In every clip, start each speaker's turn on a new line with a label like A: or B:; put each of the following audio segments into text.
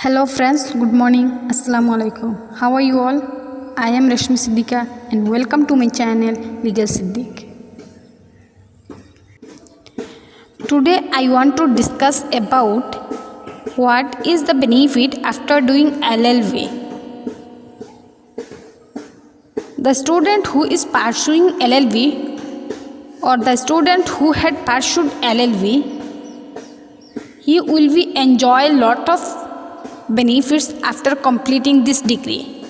A: Hello friends, good morning. Assalamu alaikum. How are you all? I am Rashmi Siddiqa and welcome to my channel Legal Siddiq. Today I want to discuss about what is the benefit after doing LLB. The student who is pursuing LLB or the student who had pursued LLB, he will be enjoy a lot of benefits after completing this degree.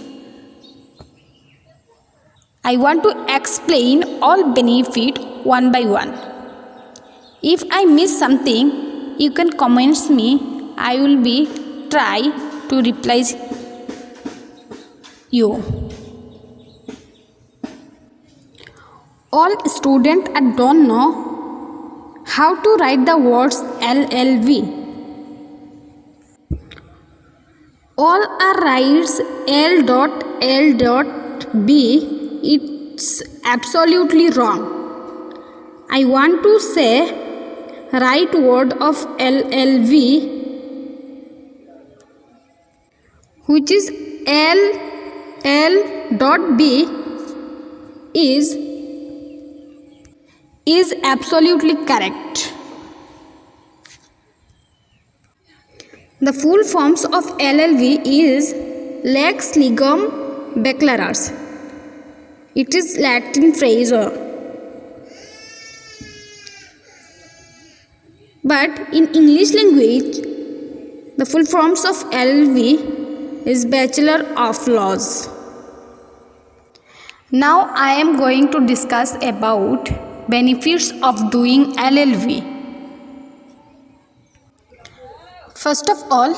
A: I want to explain all benefit one by one. If I miss something, you can comment me. I will be try to reply you. All students don't know how to write the words LLB. All are writes L.L.B. It's absolutely wrong. I want to say right word of LLB, which is L.L.B is absolutely correct. The full forms of LLB is Lex Legum Baccalaureus. It is Latin phrase. But in English language, the full forms of LLB is Bachelor of Laws. Now I am going to discuss about benefits of doing LLB. First of all,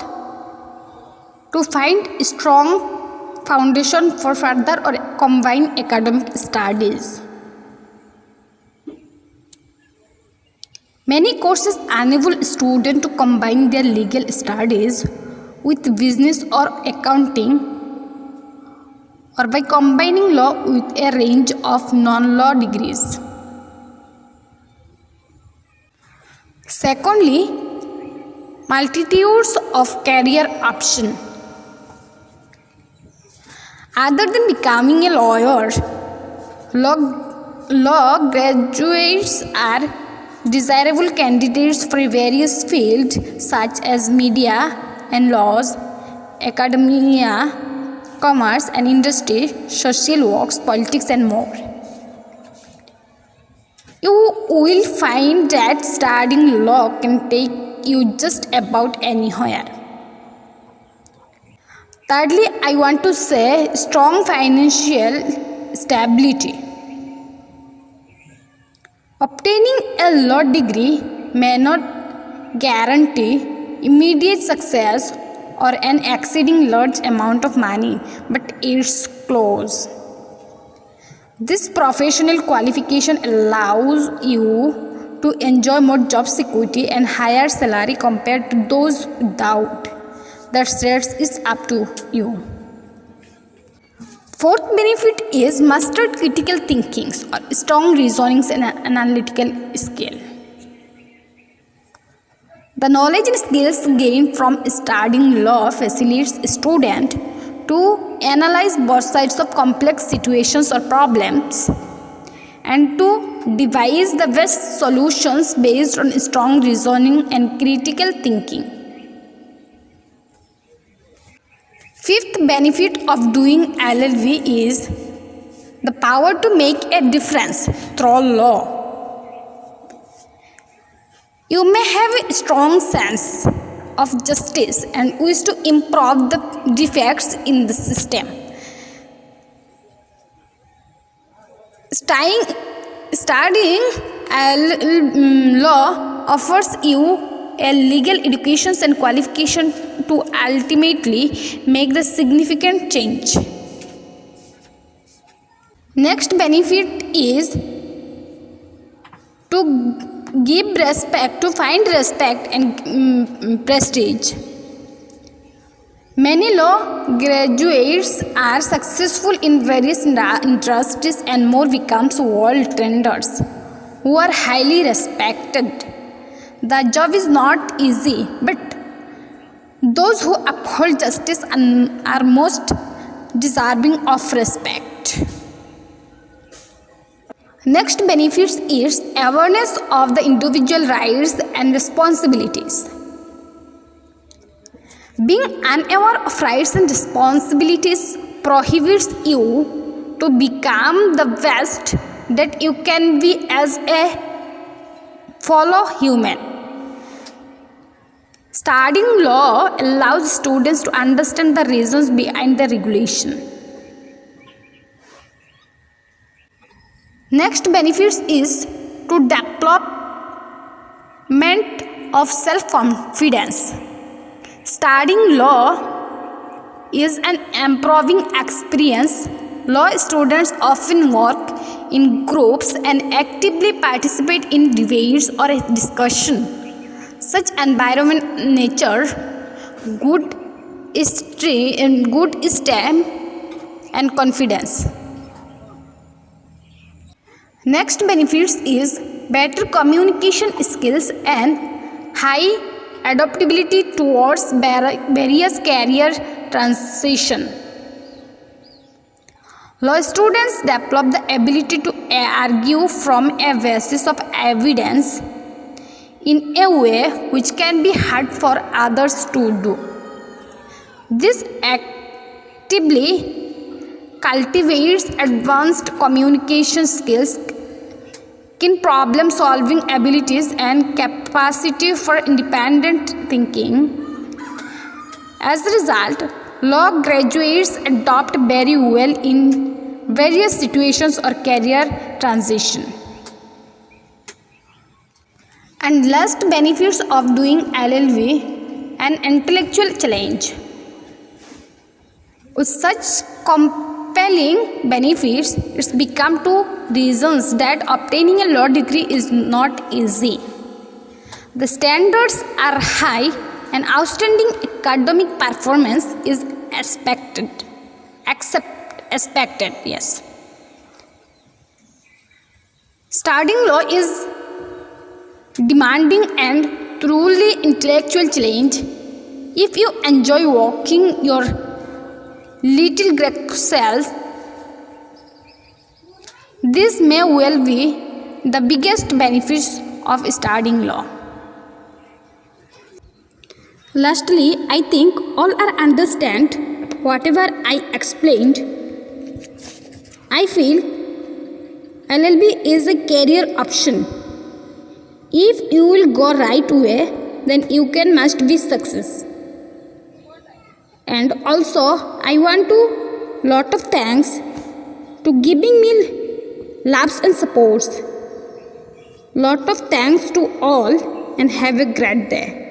A: to find a strong foundation for further or combined academic studies. Many courses enable students to combine their legal studies with business or accounting, or by combining law with a range of non-law degrees. Secondly, multitudes of career options. Other than becoming a lawyer, law graduates are desirable candidates for various fields such as media and laws, academia, commerce and industry, social works, politics and more. You will find that studying law can take you just about anywhere. Thirdly, I want to say strong financial stability. Obtaining a law degree may not guarantee immediate success or an exceeding large amount of money, but it's close. This professional qualification allows you to enjoy more job security and higher salary compared to those without. That is up to you. Fourth benefit is mastered critical thinking or strong reasonings and analytical skill. The knowledge and skills gained from studying law facilitates a student to analyze both sides of complex situations or problems and to devise the best solutions based on strong reasoning and critical thinking. Fifth benefit of doing LLB is the power to make a difference through law. You may have a strong sense of justice and wish to improve the defects in the system. Studying law offers you a legal education and qualification to ultimately make the significant change. Next benefit is to give respect, to find respect and prestige. Many law graduates are successful in various industries and more becomes world trenders who are highly respected. The job is not easy, but Those who uphold justice are most deserving of respect. Next benefits is awareness of the individual rights and responsibilities. Being unaware of rights and responsibilities prohibits you to become the best that you can be as a fellow human. Studying law allows students to understand the reasons behind the regulation. Next benefits is to development of self-confidence. Studying law is an empowering experience. Law students often work in groups and actively participate in debates or a discussion. Such environment nature good esteem and confidence. Next benefits is better communication skills and high adaptability towards various career transition. Law students develop the ability to argue from a basis of evidence in a way which can be hard for others to do. This actively cultivates advanced communication skills, keen problem solving abilities and capacity for independent thinking. As a result, law graduates adapt very well in various situations or career transition. And last benefits of doing LLB, an intellectual challenge. With such compelling benefits, it's become two reasons that obtaining a law degree is not easy. The standards are high and outstanding academic performance is expected. Yes. Studying law is demanding and truly intellectual challenge. If you enjoy walking your little Greek self, this may well be the biggest benefits of studying law. Lastly, I think all are understand whatever I explained. I feel LLB is a career option. If you will go right way, then you can must be success. And also, I want to lot of thanks to giving me loves and supports. Lot of thanks to all and have a great day.